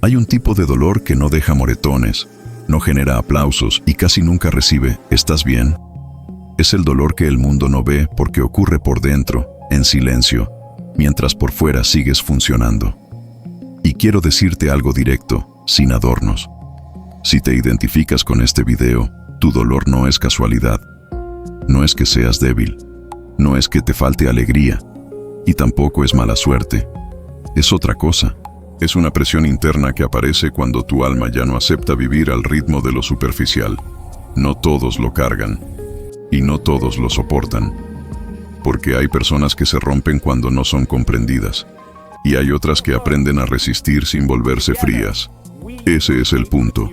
Hay un tipo de dolor que no deja moretones, no genera aplausos y casi nunca recibe «¿estás bien?». Es el dolor que el mundo no ve porque ocurre por dentro, en silencio, mientras por fuera sigues funcionando. Y quiero decirte algo directo, sin adornos. Si te identificas con este video, tu dolor no es casualidad. No es que seas débil, no es que te falte alegría, y tampoco es mala suerte. Es otra cosa. Es una presión interna que aparece cuando tu alma ya no acepta vivir al ritmo de lo superficial. No todos lo cargan, y no todos lo soportan. Porque hay personas que se rompen cuando no son comprendidas, y hay otras que aprenden a resistir sin volverse frías. Ese es el punto.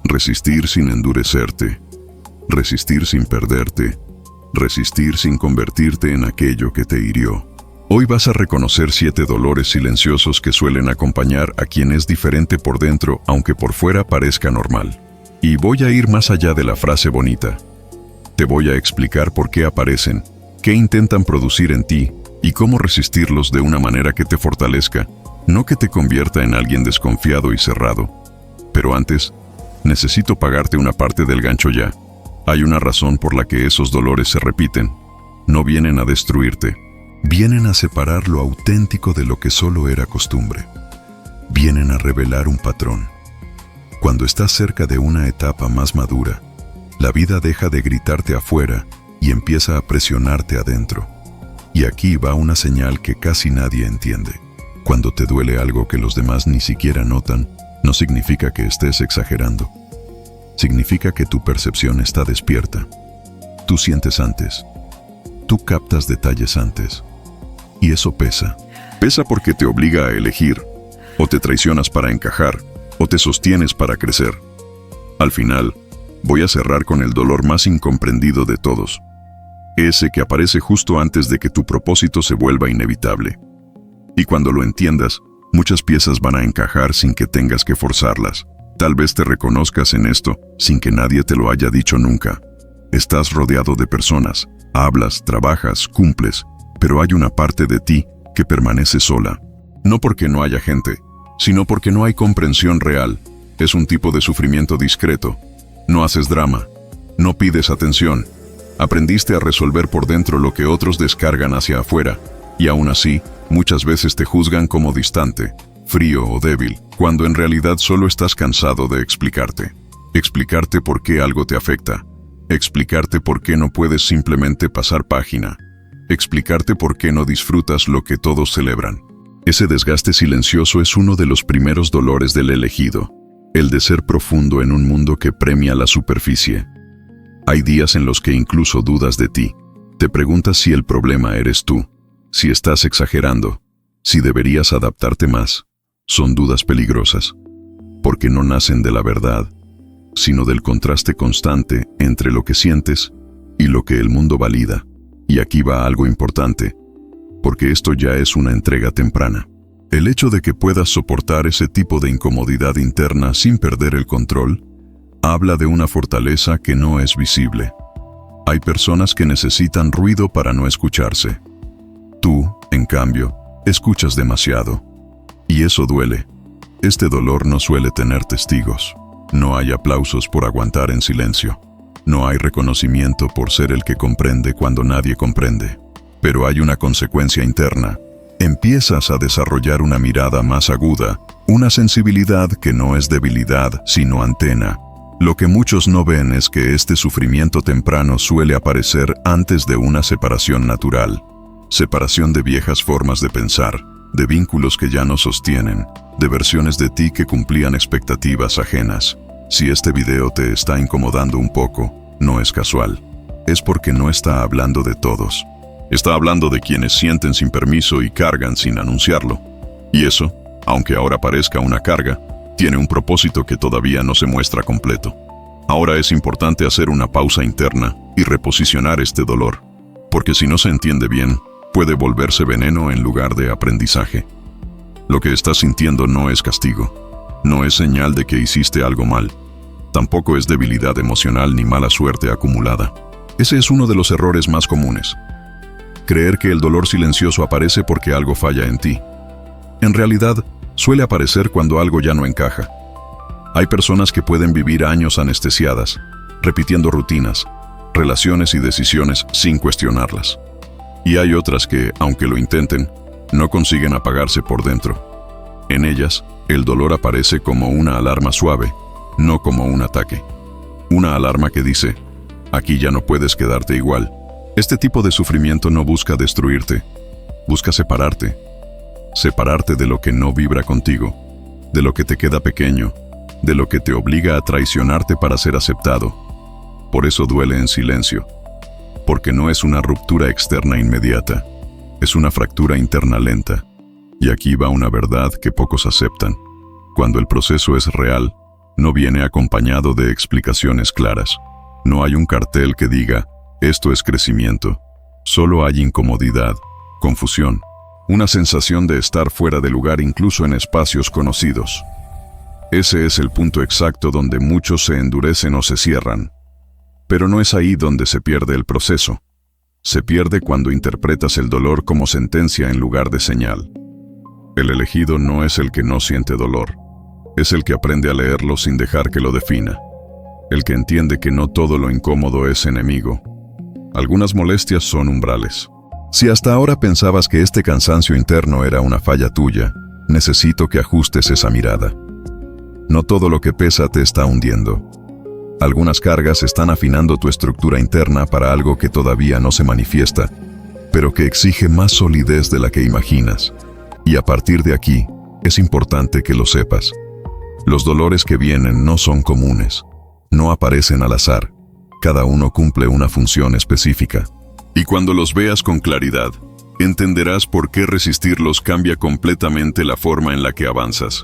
Resistir sin endurecerte. Resistir sin perderte. Resistir sin convertirte en aquello que te hirió. Hoy vas a reconocer 7 dolores silenciosos que suelen acompañar a quien es diferente por dentro, aunque por fuera parezca normal. Y voy a ir más allá de la frase bonita. Te voy a explicar por qué aparecen, qué intentan producir en ti y cómo resistirlos de una manera que te fortalezca, no que te convierta en alguien desconfiado y cerrado. Pero antes, necesito pagarte una parte del gancho ya. Hay una razón por la que esos dolores se repiten. No vienen a destruirte. Vienen a separar lo auténtico de lo que solo era costumbre. Vienen a revelar un patrón. Cuando estás cerca de una etapa más madura, la vida deja de gritarte afuera y empieza a presionarte adentro. Y aquí va una señal que casi nadie entiende. Cuando te duele algo que los demás ni siquiera notan, no significa que estés exagerando. Significa que tu percepción está despierta. Tú sientes antes. Tú captas detalles antes. Y eso pesa. Pesa porque te obliga a elegir. O te traicionas para encajar, o te sostienes para crecer. Al final, voy a cerrar con el dolor más incomprendido de todos. Ese que aparece justo antes de que tu propósito se vuelva inevitable. Y cuando lo entiendas, muchas piezas van a encajar sin que tengas que forzarlas. Tal vez te reconozcas en esto sin que nadie te lo haya dicho nunca. Estás rodeado de personas, hablas, trabajas, cumples, pero hay una parte de ti que permanece sola. No porque no haya gente, sino porque no hay comprensión real. Es un tipo de sufrimiento discreto. No haces drama, no pides atención. Aprendiste a resolver por dentro lo que otros descargan hacia afuera, y aún así, muchas veces te juzgan como distante, frío o débil, cuando en realidad solo estás cansado de explicarte. Explicarte por qué algo te afecta. Explicarte por qué no puedes simplemente pasar página. Explicarte por qué no disfrutas lo que todos celebran. Ese desgaste silencioso es uno de los primeros dolores del elegido, el de ser profundo en un mundo que premia la superficie. Hay días en los que incluso dudas de ti. Te preguntas si el problema eres tú, si estás exagerando, si deberías adaptarte más. Son dudas peligrosas, porque no nacen de la verdad, sino del contraste constante entre lo que sientes y lo que el mundo valida. Y aquí va algo importante, porque esto ya es una entrega temprana. El hecho de que puedas soportar ese tipo de incomodidad interna sin perder el control, habla de una fortaleza que no es visible. Hay personas que necesitan ruido para no escucharse. Tú, en cambio, escuchas demasiado. Y eso duele. Este dolor no suele tener testigos. No hay aplausos por aguantar en silencio. No hay reconocimiento por ser el que comprende cuando nadie comprende. Pero hay una consecuencia interna. Empiezas a desarrollar una mirada más aguda, una sensibilidad que no es debilidad, sino antena. Lo que muchos no ven es que este sufrimiento temprano suele aparecer antes de una separación natural. Separación de viejas formas de pensar, de vínculos que ya no sostienen, de versiones de ti que cumplían expectativas ajenas. Si este video te está incomodando un poco, no es casual. Es porque no está hablando de todos. Está hablando de quienes sienten sin permiso y cargan sin anunciarlo. Y eso, aunque ahora parezca una carga, tiene un propósito que todavía no se muestra completo. Ahora es importante hacer una pausa interna y reposicionar este dolor, porque si no se entiende bien, puede volverse veneno en lugar de aprendizaje. Lo que estás sintiendo no es castigo, no es señal de que hiciste algo mal, tampoco es debilidad emocional ni mala suerte acumulada. Ese es uno de los errores más comunes. Creer que el dolor silencioso aparece porque algo falla en ti. En realidad, Suele aparecer cuando algo ya no encaja. Hay personas que pueden vivir años anestesiadas, repitiendo rutinas, relaciones y decisiones sin cuestionarlas. Y hay otras que, aunque lo intenten, no consiguen apagarse por dentro. En ellas, el dolor aparece como una alarma suave, no como un ataque. Una alarma que dice, aquí ya no puedes quedarte igual. Este tipo de sufrimiento no busca destruirte, busca separarte. Separarte de lo que no vibra contigo, de lo que te queda pequeño, de lo que te obliga a traicionarte para ser aceptado. Por eso duele en silencio, porque no es una ruptura externa inmediata, es una fractura interna lenta. Y aquí va una verdad que pocos aceptan. Cuando el proceso es real, no viene acompañado de explicaciones claras. No hay un cartel que diga, esto es crecimiento. Solo hay incomodidad, confusión, una sensación de estar fuera de lugar incluso en espacios conocidos. Ese es el punto exacto donde muchos se endurecen o se cierran. Pero no es ahí donde se pierde el proceso. Se pierde cuando interpretas el dolor como sentencia en lugar de señal. El elegido no es el que no siente dolor. Es el que aprende a leerlo sin dejar que lo defina. El que entiende que no todo lo incómodo es enemigo. Algunas molestias son umbrales. Si hasta ahora pensabas que este cansancio interno era una falla tuya, necesito que ajustes esa mirada. No todo lo que pesa te está hundiendo. Algunas cargas están afinando tu estructura interna para algo que todavía no se manifiesta, pero que exige más solidez de la que imaginas. Y a partir de aquí, es importante que lo sepas. Los dolores que vienen no son comunes, no aparecen al azar. Cada uno cumple una función específica. Y cuando los veas con claridad, entenderás por qué resistirlos cambia completamente la forma en la que avanzas.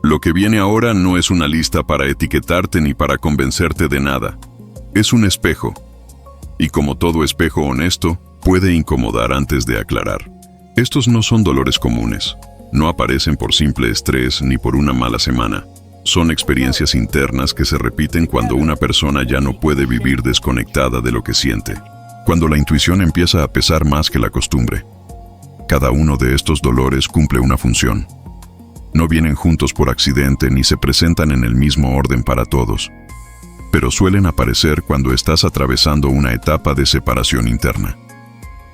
Lo que viene ahora no es una lista para etiquetarte ni para convencerte de nada. Es un espejo. Y como todo espejo honesto, puede incomodar antes de aclarar. Estos no son dolores comunes. No aparecen por simple estrés ni por una mala semana. Son experiencias internas que se repiten cuando una persona ya no puede vivir desconectada de lo que siente. Cuando la intuición empieza a pesar más que la costumbre. Cada uno de estos dolores cumple una función. No vienen juntos por accidente ni se presentan en el mismo orden para todos. Pero suelen aparecer cuando estás atravesando una etapa de separación interna.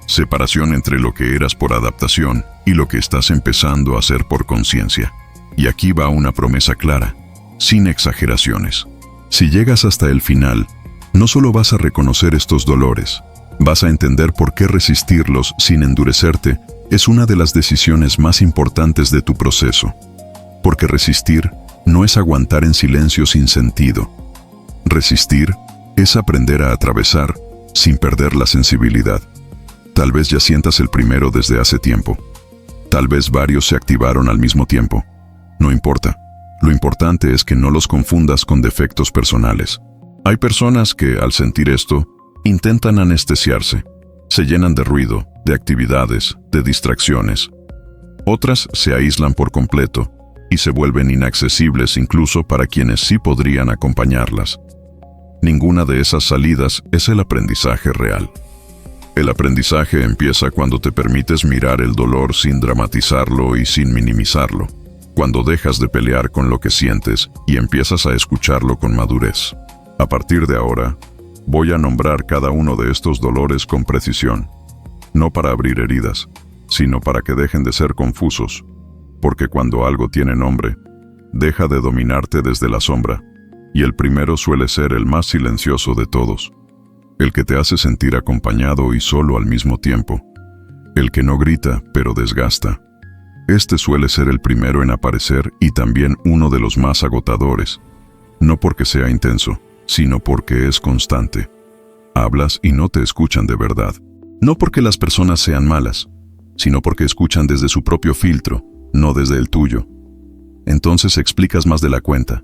Separación entre lo que eras por adaptación y lo que estás empezando a hacer por conciencia. Y aquí va una promesa clara, sin exageraciones. Si llegas hasta el final, no solo vas a reconocer estos dolores, vas a entender por qué resistirlos sin endurecerte es una de las decisiones más importantes de tu proceso. Porque resistir no es aguantar en silencio sin sentido. Resistir es aprender a atravesar sin perder la sensibilidad. Tal vez ya sientas el primero desde hace tiempo. Tal vez varios se activaron al mismo tiempo. No importa. Lo importante es que no los confundas con defectos personales. Hay personas que, al sentir esto, intentan anestesiarse. Se llenan de ruido, de actividades, de distracciones. Otras se aíslan por completo y se vuelven inaccesibles incluso para quienes sí podrían acompañarlas. Ninguna de esas salidas es el aprendizaje real. El aprendizaje empieza cuando te permites mirar el dolor sin dramatizarlo y sin minimizarlo. Cuando dejas de pelear con lo que sientes y empiezas a escucharlo con madurez. A partir de ahora, voy a nombrar cada uno de estos dolores con precisión. No para abrir heridas, sino para que dejen de ser confusos. Porque cuando algo tiene nombre, deja de dominarte desde la sombra. Y el primero suele ser el más silencioso de todos. El que te hace sentir acompañado y solo al mismo tiempo. El que no grita, pero desgasta. Este suele ser el primero en aparecer y también uno de los más agotadores. No porque sea intenso, sino porque es constante. Hablas y no te escuchan de verdad. No porque las personas sean malas, sino porque escuchan desde su propio filtro, no desde el tuyo. Entonces explicas más de la cuenta.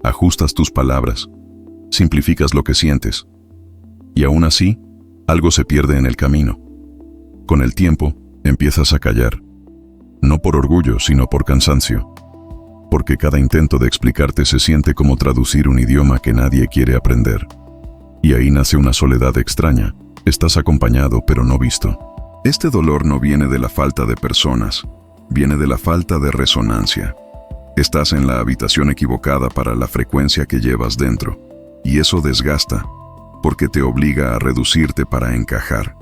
Ajustas tus palabras. Simplificas lo que sientes. Y aún así, algo se pierde en el camino. Con el tiempo, empiezas a callar. No por orgullo, sino por cansancio. Porque cada intento de explicarte se siente como traducir un idioma que nadie quiere aprender. Y ahí nace una soledad extraña. Estás acompañado pero no visto. Este dolor no viene de la falta de personas. viene de la falta de resonancia. Estás en la habitación equivocada para la frecuencia que llevas dentro, y eso desgasta, porque te obliga a reducirte para encajar.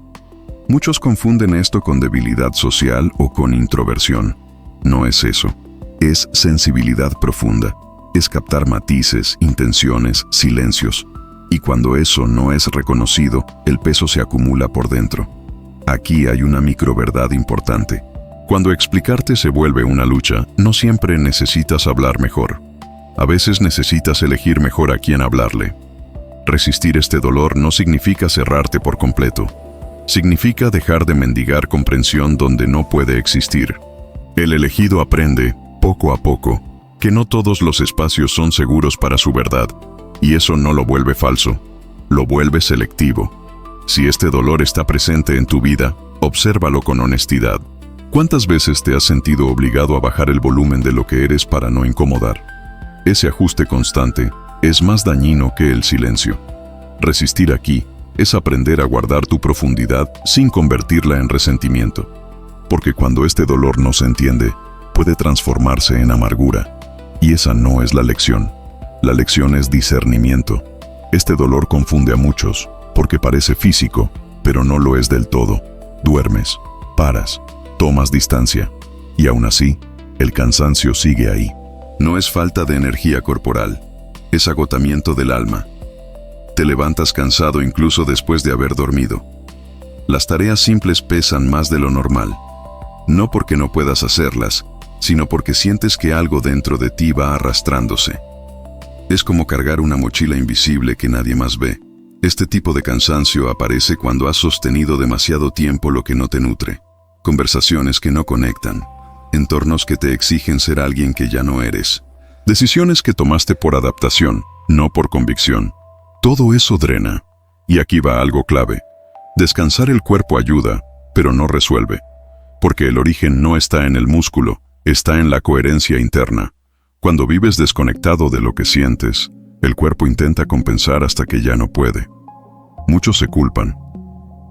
Muchos confunden esto con debilidad social o con introversión. No es eso. Es sensibilidad profunda. Es captar matices, intenciones, silencios. Y cuando eso no es reconocido, el peso se acumula por dentro. Aquí hay una microverdad importante. Cuando explicarte se vuelve una lucha, no siempre necesitas hablar mejor. A veces necesitas elegir mejor a quién hablarle. Resistir este dolor no significa cerrarte por completo. Significa dejar de mendigar comprensión donde no puede existir. El elegido aprende, poco a poco, que no todos los espacios son seguros para su verdad, y eso no lo vuelve falso, lo vuelve selectivo. Si este dolor está presente en tu vida, obsérvalo con honestidad. ¿Cuántas veces te has sentido obligado a bajar el volumen de lo que eres para no incomodar? Ese ajuste constante es más dañino que el silencio. Resistir aquí es aprender a guardar tu profundidad sin convertirla en resentimiento. Porque cuando este dolor no se entiende, puede transformarse en amargura. Y esa no es la lección. La lección es discernimiento. Este dolor confunde a muchos, porque parece físico, pero no lo es del todo. Duermes, paras, tomas distancia, y aún así, el cansancio sigue ahí. No es falta de energía corporal, es agotamiento del alma. Te levantas cansado incluso después de haber dormido. Las tareas simples pesan más de lo normal. No porque no puedas hacerlas, sino porque sientes que algo dentro de ti va arrastrándose. Es como cargar una mochila invisible que nadie más ve. Este tipo de cansancio aparece cuando has sostenido demasiado tiempo lo que no te nutre. Conversaciones que no conectan, entornos que te exigen ser alguien que ya no eres. Decisiones que tomaste por adaptación, no por convicción. Todo eso drena. Y aquí va algo clave. Descansar el cuerpo ayuda, pero no resuelve. Porque el origen no está en el músculo, está en la coherencia interna. Cuando vives desconectado de lo que sientes, el cuerpo intenta compensar hasta que ya no puede. Muchos se culpan.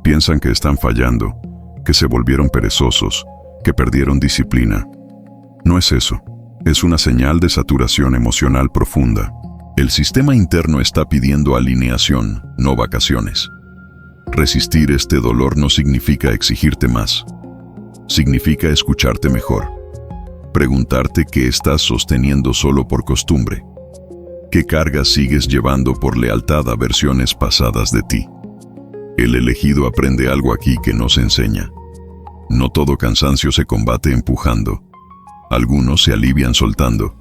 Piensan que están fallando, que se volvieron perezosos, que perdieron disciplina. No es eso. Es una señal de saturación emocional profunda. El sistema interno está pidiendo alineación, no vacaciones. Resistir este dolor no significa exigirte más. Significa escucharte mejor. Preguntarte qué estás sosteniendo solo por costumbre. ¿Qué cargas sigues llevando por lealtad a versiones pasadas de ti? El elegido aprende algo aquí que no se enseña. No todo cansancio se combate empujando. Algunos se alivian soltando.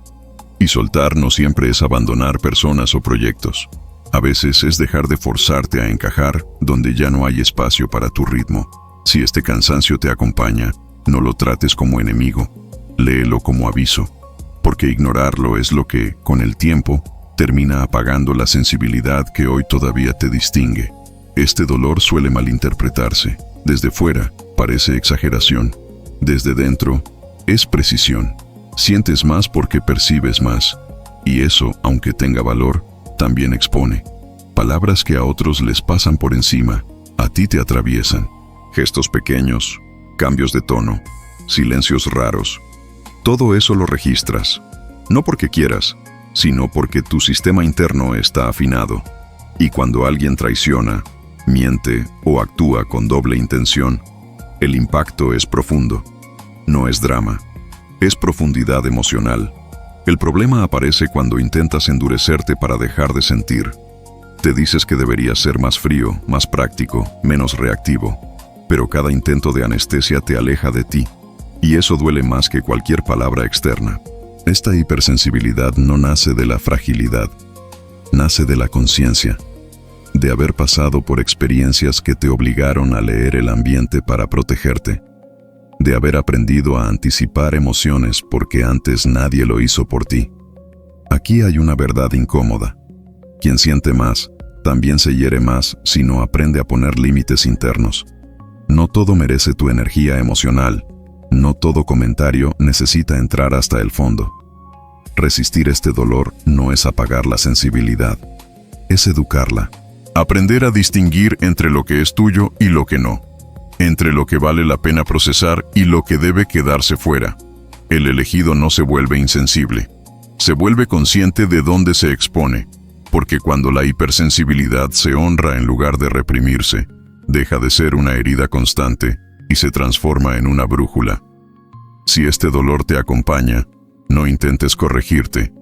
Y soltar no siempre es abandonar personas o proyectos. A veces es dejar de forzarte a encajar donde ya no hay espacio para tu ritmo. Si este cansancio te acompaña, no lo trates como enemigo, léelo como aviso, porque ignorarlo es lo que, con el tiempo, termina apagando la sensibilidad que hoy todavía te distingue. Este dolor suele malinterpretarse. Desde fuera, parece exageración. Desde dentro, es precisión. Sientes más porque percibes más. Y eso, aunque tenga valor, también expone. Palabras que a otros les pasan por encima, a ti te atraviesan. Gestos pequeños, cambios de tono, silencios raros. Todo eso lo registras. No porque quieras, sino porque tu sistema interno está afinado. Y cuando alguien traiciona, miente o actúa con doble intención, el impacto es profundo. No es drama. Es profundidad emocional. El problema aparece cuando intentas endurecerte para dejar de sentir. Te dices que deberías ser más frío, más práctico, menos reactivo. Pero cada intento de anestesia te aleja de ti. Y eso duele más que cualquier palabra externa. Esta hipersensibilidad no nace de la fragilidad. Nace de la conciencia. De haber pasado por experiencias que te obligaron a leer el ambiente para protegerte. De haber aprendido a anticipar emociones porque antes nadie lo hizo por ti. Aquí hay una verdad incómoda. Quien siente más, también se hiere más si no aprende a poner límites internos. No todo merece tu energía emocional. No todo comentario necesita entrar hasta el fondo. Resistir este dolor no es apagar la sensibilidad, es educarla. Aprender a distinguir entre lo que es tuyo y lo que no. Entre lo que vale la pena procesar y lo que debe quedarse fuera. El elegido no se vuelve insensible. Se vuelve consciente de dónde se expone, porque cuando la hipersensibilidad se honra en lugar de reprimirse, deja de ser una herida constante y se transforma en una brújula. Si este dolor te acompaña, no intentes corregirte.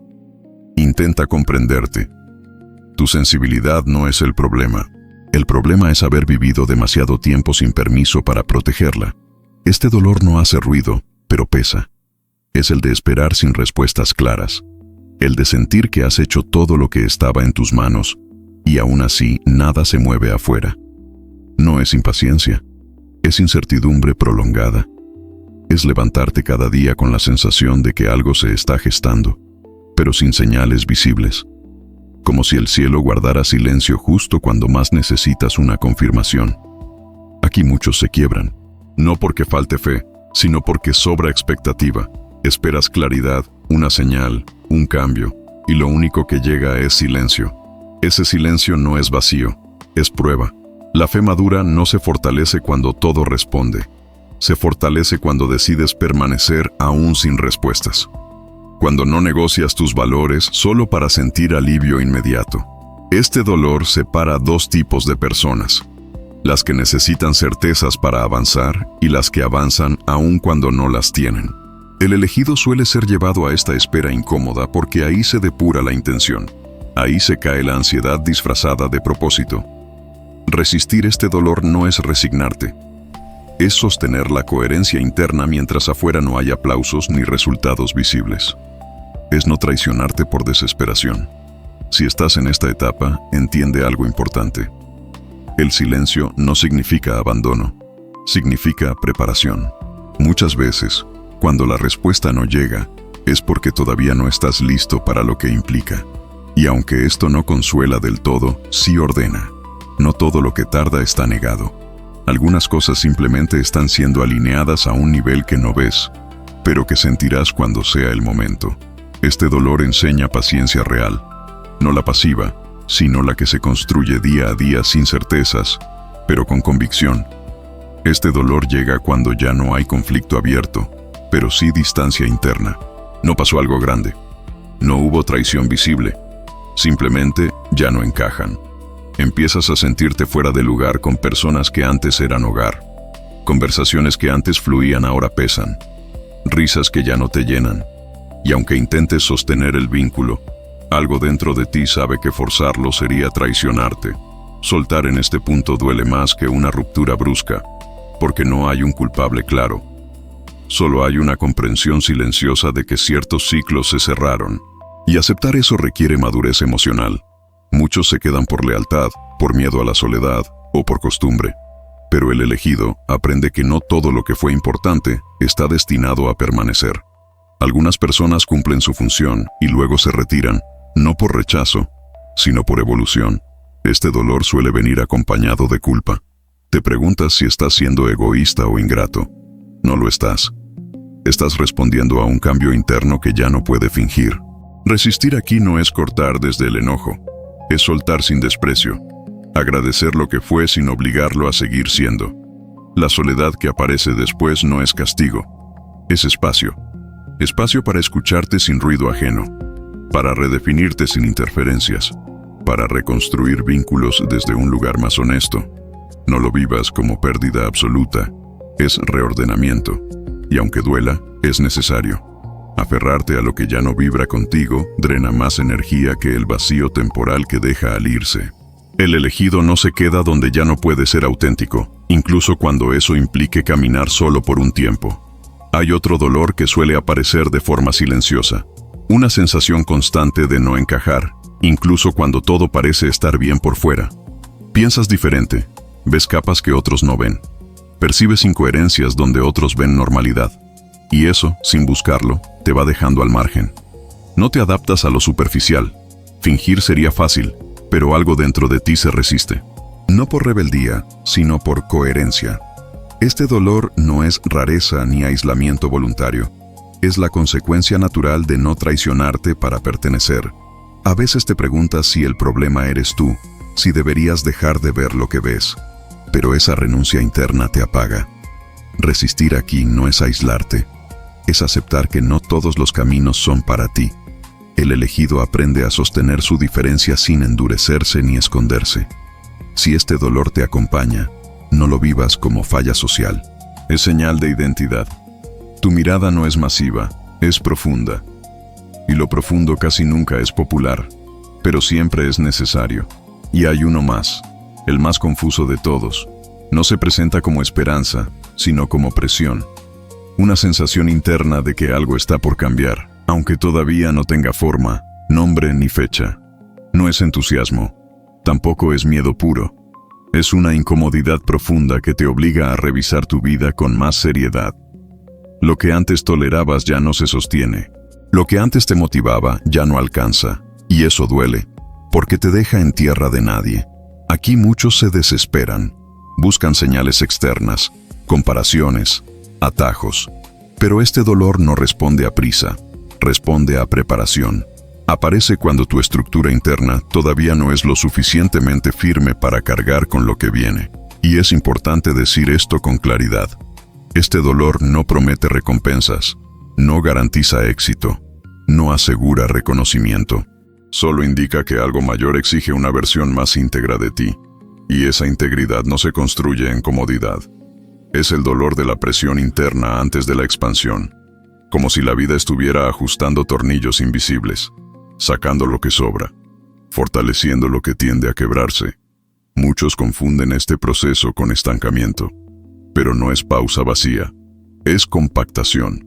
Intenta comprenderte. Tu sensibilidad no es el problema. El problema es haber vivido demasiado tiempo sin permiso para protegerla. Este dolor no hace ruido, pero pesa. Es el de esperar sin respuestas claras. El de sentir que has hecho todo lo que estaba en tus manos y aún así nada se mueve afuera. No es impaciencia, es incertidumbre prolongada. Es levantarte cada día con la sensación de que algo se está gestando, pero sin señales visibles. Como si el cielo guardara silencio justo cuando más necesitas una confirmación. Aquí muchos se quiebran, no porque falte fe, sino porque sobra expectativa. Esperas claridad, una señal, un cambio, y lo único que llega es silencio. Ese silencio no es vacío, es prueba. La fe madura no se fortalece cuando todo responde. Se fortalece cuando decides permanecer aún sin respuestas. Cuando no negocias tus valores solo para sentir alivio inmediato. Este dolor separa dos tipos de personas. Las que necesitan certezas para avanzar y las que avanzan aún cuando no las tienen. El elegido suele ser llevado a esta espera incómoda porque ahí se depura la intención. Ahí se cae la ansiedad disfrazada de propósito. Resistir este dolor no es resignarte. Es sostener la coherencia interna mientras afuera no hay aplausos ni resultados visibles. Es no traicionarte por desesperación. Si estás en esta etapa, entiende algo importante. El silencio no significa abandono, significa preparación. Muchas veces, cuando la respuesta no llega, es porque todavía no estás listo para lo que implica. Y aunque esto no consuela del todo, sí ordena. No todo lo que tarda está negado. Algunas cosas simplemente están siendo alineadas a un nivel que no ves, pero que sentirás cuando sea el momento. Este dolor enseña paciencia real, no la pasiva, sino la que se construye día a día sin certezas, pero con convicción. Este dolor llega cuando ya no hay conflicto abierto, pero sí distancia interna. No pasó algo grande, no hubo traición visible, simplemente ya no encajan. Empiezas a sentirte fuera de lugar con personas que antes eran hogar. Conversaciones que antes fluían ahora pesan. Risas que ya no te llenan. Y aunque intentes sostener el vínculo, algo dentro de ti sabe que forzarlo sería traicionarte. Soltar en este punto duele más que una ruptura brusca, porque no hay un culpable claro. Solo hay una comprensión silenciosa de que ciertos ciclos se cerraron. Y aceptar eso requiere madurez emocional. Muchos se quedan por lealtad, por miedo a la soledad o por costumbre. Pero el elegido aprende que no todo lo que fue importante está destinado a permanecer. Algunas personas cumplen su función y luego se retiran, no por rechazo, sino por evolución. Este dolor suele venir acompañado de culpa. Te preguntas si estás siendo egoísta o ingrato. No lo estás. Estás respondiendo a un cambio interno que ya no puede fingir. Resistir aquí no es cortar desde el enojo. Es soltar sin desprecio, agradecer lo que fue sin obligarlo a seguir siendo. La soledad que aparece después no es castigo, es espacio. Espacio para escucharte sin ruido ajeno, para redefinirte sin interferencias, para reconstruir vínculos desde un lugar más honesto. No lo vivas como pérdida absoluta, es reordenamiento, y aunque duela, es necesario. Aferrarte a lo que ya no vibra contigo drena más energía que el vacío temporal que deja al irse. El elegido no se queda donde ya no puede ser auténtico, incluso cuando eso implique caminar solo por un tiempo. Hay otro dolor que suele aparecer de forma silenciosa, una sensación constante de no encajar, incluso cuando todo parece estar bien por fuera. Piensas diferente, ves capas que otros no ven, percibes incoherencias donde otros ven normalidad. Y eso, sin buscarlo, te va dejando al margen. No te adaptas a lo superficial. Fingir sería fácil, pero algo dentro de ti se resiste. No por rebeldía, sino por coherencia. Este dolor no es rareza ni aislamiento voluntario. Es la consecuencia natural de no traicionarte para pertenecer. A veces te preguntas si el problema eres tú, si deberías dejar de ver lo que ves. Pero esa renuncia interna te apaga. Resistir aquí no es aislarte. es aceptar que no todos los caminos son para ti. El elegido aprende a sostener su diferencia sin endurecerse ni esconderse. Si este dolor te acompaña, no lo vivas como falla social. Es señal de identidad. Tu mirada no es masiva, es profunda. Y lo profundo casi nunca es popular, pero siempre es necesario. Y hay uno más, el más confuso de todos. No se presenta como esperanza, sino como presión. Una sensación interna de que algo está por cambiar, aunque todavía no tenga forma, nombre ni fecha. No es entusiasmo, tampoco es miedo puro. Es una incomodidad profunda que te obliga a revisar tu vida con más seriedad. Lo que antes tolerabas ya no se sostiene. Lo que antes te motivaba ya no alcanza. Y eso duele, porque te deja en tierra de nadie. Aquí muchos se desesperan. Buscan señales externas, comparaciones, atajos. Pero este dolor no responde a prisa, responde a preparación. Aparece cuando tu estructura interna todavía no es lo suficientemente firme para cargar con lo que viene. Y es importante decir esto con claridad. Este dolor no promete recompensas, no garantiza éxito, no asegura reconocimiento. Solo indica que algo mayor exige una versión más íntegra de ti. Y esa integridad no se construye en comodidad. Es el dolor de la presión interna antes de la expansión. Como si la vida estuviera ajustando tornillos invisibles, sacando lo que sobra, fortaleciendo lo que tiende a quebrarse. Muchos confunden este proceso con estancamiento, pero no es pausa vacía, es compactación.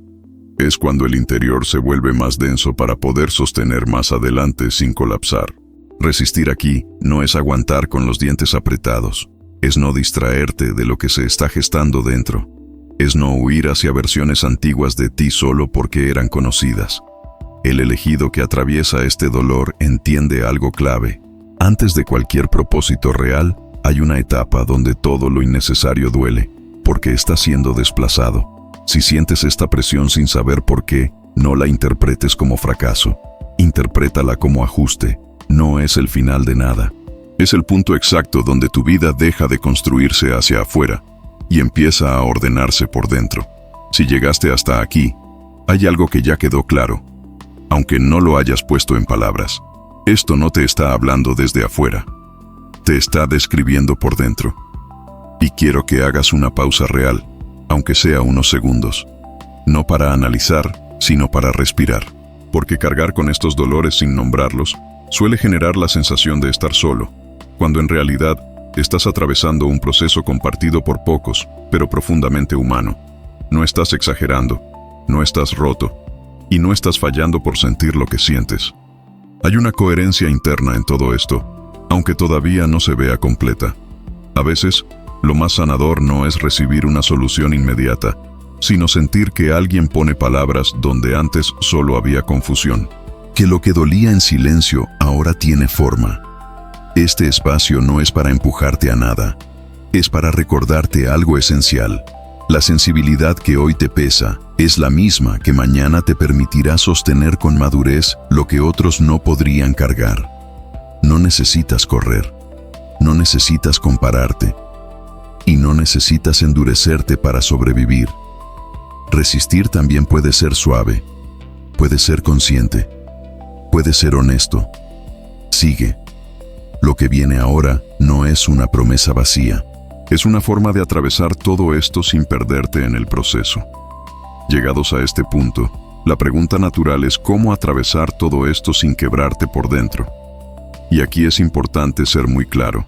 Es cuando el interior se vuelve más denso para poder sostener más adelante sin colapsar. Resistir aquí no es aguantar con los dientes apretados, es no distraerte de lo que se está gestando dentro, es no huir hacia versiones antiguas de ti solo porque eran conocidas. El elegido que atraviesa este dolor entiende algo clave. Antes de cualquier propósito real, hay una etapa donde todo lo innecesario duele, porque está siendo desplazado. Si sientes esta presión sin saber por qué, no la interpretes como fracaso. Interprétala como ajuste. No es el final de nada. Es el punto exacto donde tu vida deja de construirse hacia afuera y empieza a ordenarse por dentro. Si llegaste hasta aquí, hay algo que ya quedó claro, aunque no lo hayas puesto en palabras. Esto no te está hablando desde afuera, te está describiendo por dentro. Y quiero que hagas una pausa real, aunque sea unos segundos. No para analizar, sino para respirar. Porque cargar con estos dolores sin nombrarlos suele generar la sensación de estar solo, cuando en realidad estás atravesando un proceso compartido por pocos, pero profundamente humano. No estás exagerando, no estás roto, y no estás fallando por sentir lo que sientes. Hay una coherencia interna en todo esto, aunque todavía no se vea completa. A veces, lo más sanador no es recibir una solución inmediata, sino sentir que alguien pone palabras donde antes solo había confusión. Que lo que dolía en silencio ahora tiene forma. Este espacio no es para empujarte a nada, es para recordarte algo esencial. La sensibilidad que hoy te pesa es la misma que mañana te permitirá sostener con madurez lo que otros no podrían cargar. No necesitas correr, no necesitas compararte, y no necesitas endurecerte para sobrevivir. Resistir también puede ser suave, puede ser consciente, puede ser honesto. Sigue. Lo que viene ahora no es una promesa vacía. Es una forma de atravesar todo esto sin perderte en el proceso. Llegados a este punto, la pregunta natural es cómo atravesar todo esto sin quebrarte por dentro. Y aquí es importante ser muy claro.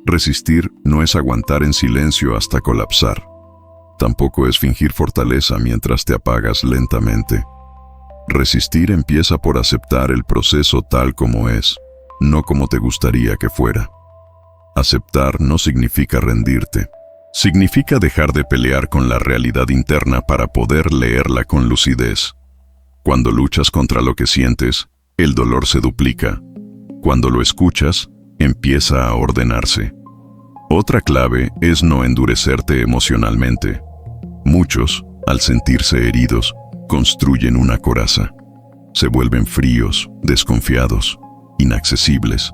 Resistir no es aguantar en silencio hasta colapsar. Tampoco es fingir fortaleza mientras te apagas lentamente. Resistir empieza por aceptar el proceso tal como es, no como te gustaría que fuera. Aceptar no significa rendirte. Significa dejar de pelear con la realidad interna para poder leerla con lucidez. Cuando luchas contra lo que sientes, el dolor se duplica. Cuando lo escuchas, empieza a ordenarse. Otra clave es no endurecerte emocionalmente. Muchos, al sentirse heridos, construyen una coraza. Se vuelven fríos, desconfiados, inaccesibles.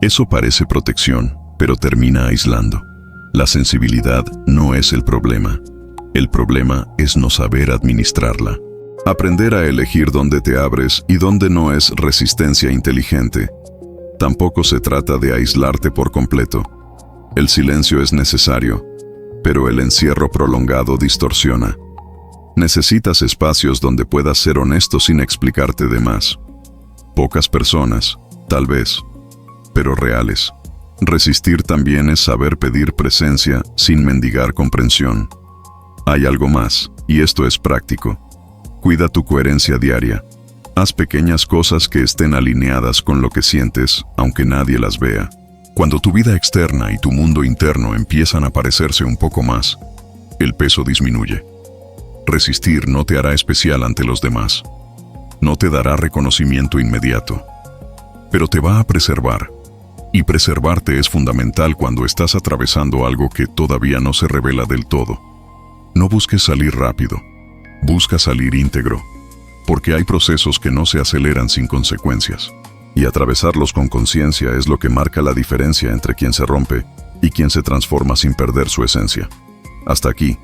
Eso parece protección, pero termina aislando. La sensibilidad no es el problema. El problema es no saber administrarla. Aprender a elegir dónde te abres y dónde no es resistencia inteligente. Tampoco se trata de aislarte por completo. El silencio es necesario, pero el encierro prolongado distorsiona. Necesitas espacios donde puedas ser honesto sin explicarte de más. Pocas personas, tal vez, pero reales. Resistir también es saber pedir presencia sin mendigar comprensión. Hay algo más, y esto es práctico. Cuida tu coherencia diaria. Haz pequeñas cosas que estén alineadas con lo que sientes, aunque nadie las vea. Cuando tu vida externa y tu mundo interno empiezan a parecerse un poco más, el peso disminuye. Resistir no te hará especial ante los demás. No te dará reconocimiento inmediato, pero te va a preservar. Y preservarte es fundamental cuando estás atravesando algo que todavía no se revela del todo. No busques salir rápido, busca salir íntegro, porque hay procesos que no se aceleran sin consecuencias. Y atravesarlos con conciencia es lo que marca la diferencia entre quien se rompe y quien se transforma sin perder su esencia. Hasta aquí,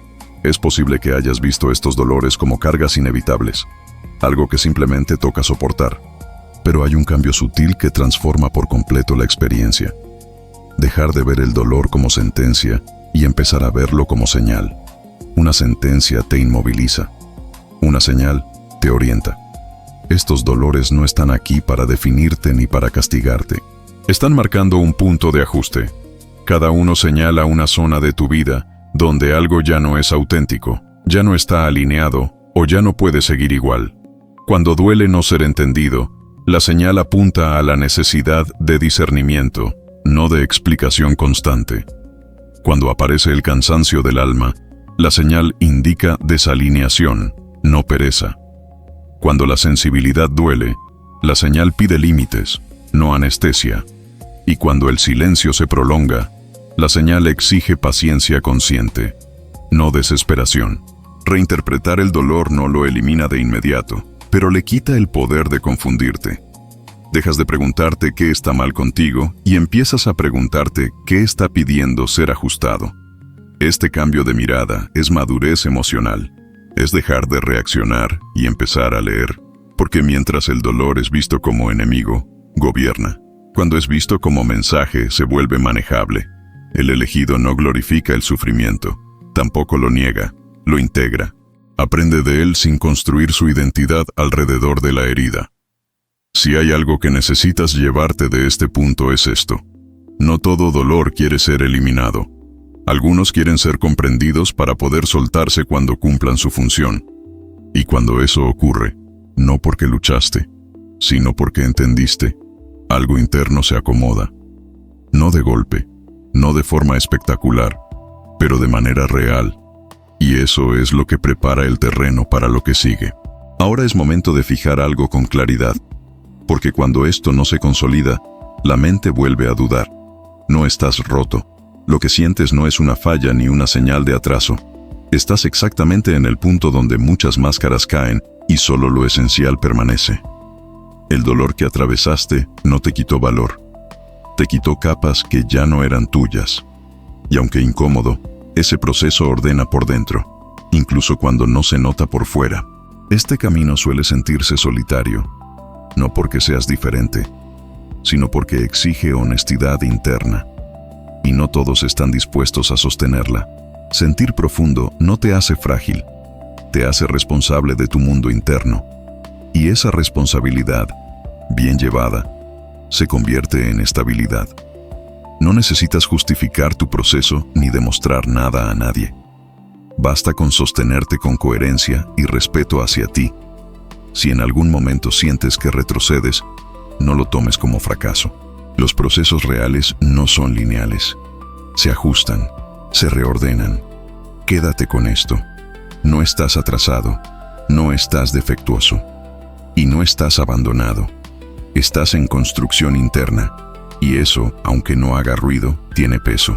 es posible que hayas visto estos dolores como cargas inevitables, algo que simplemente toca soportar. Pero hay un cambio sutil que transforma por completo la experiencia. Dejar de ver el dolor como sentencia y empezar a verlo como señal. Una sentencia te inmoviliza. Una señal te orienta. Estos dolores no están aquí para definirte ni para castigarte. Están marcando un punto de ajuste. Cada uno señala una zona de tu vida donde algo ya no es auténtico, ya no está alineado o ya no puede seguir igual. Cuando duele no ser entendido, la señal apunta a la necesidad de discernimiento, no de explicación constante. Cuando aparece el cansancio del alma, la señal indica desalineación, no pereza. Cuando la sensibilidad duele, la señal pide límites, no anestesia. Y cuando el silencio se prolonga, la señal exige paciencia consciente, no desesperación. Reinterpretar el dolor no lo elimina de inmediato, pero le quita el poder de confundirte. Dejas de preguntarte qué está mal contigo y empiezas a preguntarte qué está pidiendo ser ajustado. Este cambio de mirada es madurez emocional. Es dejar de reaccionar y empezar a leer, porque mientras el dolor es visto como enemigo, gobierna. Cuando es visto como mensaje, se vuelve manejable. El elegido no glorifica el sufrimiento, tampoco lo niega, lo integra. Aprende de él sin construir su identidad alrededor de la herida. Si hay algo que necesitas llevarte de este punto es esto. No todo dolor quiere ser eliminado. Algunos quieren ser comprendidos para poder soltarse cuando cumplan su función. Y cuando eso ocurre, no porque luchaste, sino porque entendiste, algo interno se acomoda. No de golpe, no de forma espectacular, pero de manera real. Y eso es lo que prepara el terreno para lo que sigue. Ahora es momento de fijar algo con claridad, porque cuando esto no se consolida, la mente vuelve a dudar. No estás roto. Lo que sientes no es una falla ni una señal de atraso. Estás exactamente en el punto donde muchas máscaras caen y solo lo esencial permanece. El dolor que atravesaste no te quitó valor. Te quitó capas que ya no eran tuyas. Y aunque incómodo, ese proceso ordena por dentro, incluso cuando no se nota por fuera. Este camino suele sentirse solitario, no porque seas diferente, sino porque exige honestidad interna. Y no todos están dispuestos a sostenerla. Sentir profundo no te hace frágil, te hace responsable de tu mundo interno. Y esa responsabilidad, bien llevada, se convierte en estabilidad. No necesitas justificar tu proceso ni demostrar nada a nadie. Basta con sostenerte con coherencia y respeto hacia ti. Si en algún momento sientes que retrocedes, no lo tomes como fracaso. Los procesos reales no son lineales. Se ajustan, se reordenan. Quédate con esto. No estás atrasado, no estás defectuoso y no estás abandonado. Estás en construcción interna y eso, aunque no haga ruido, tiene peso.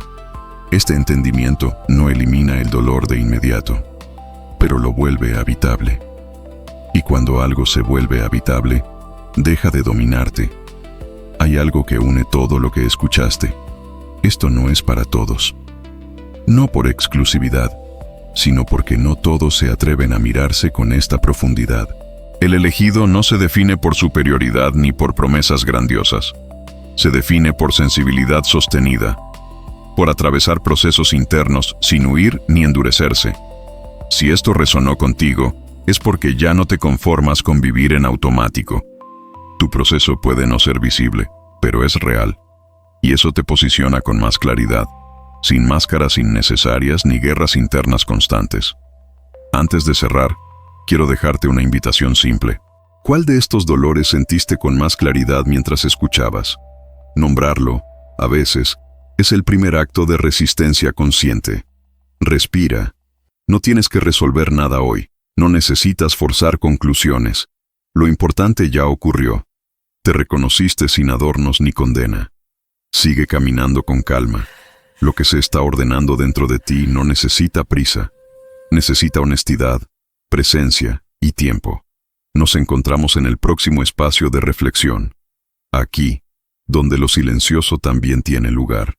Este entendimiento no elimina el dolor de inmediato, pero lo vuelve habitable. Y cuando algo se vuelve habitable, deja de dominarte. Hay algo que une todo lo que escuchaste. Esto no es para todos. No por exclusividad, sino porque no todos se atreven a mirarse con esta profundidad. El elegido no se define por superioridad ni por promesas grandiosas. Se define por sensibilidad sostenida, por atravesar procesos internos sin huir ni endurecerse. Si esto resonó contigo, es porque ya no te conformas con vivir en automático. Tu proceso puede no ser visible, pero es real. Y eso te posiciona con más claridad, sin máscaras innecesarias ni guerras internas constantes. Antes de cerrar, quiero dejarte una invitación simple. ¿Cuál de estos dolores sentiste con más claridad mientras escuchabas? Nombrarlo, a veces, es el primer acto de resistencia consciente. Respira. No tienes que resolver nada hoy. No necesitas forzar conclusiones. Lo importante ya ocurrió. Te reconociste sin adornos ni condena. Sigue caminando con calma. Lo que se está ordenando dentro de ti no necesita prisa. Necesita honestidad, presencia y tiempo. Nos encontramos en el próximo espacio de reflexión. Aquí, donde lo silencioso también tiene lugar.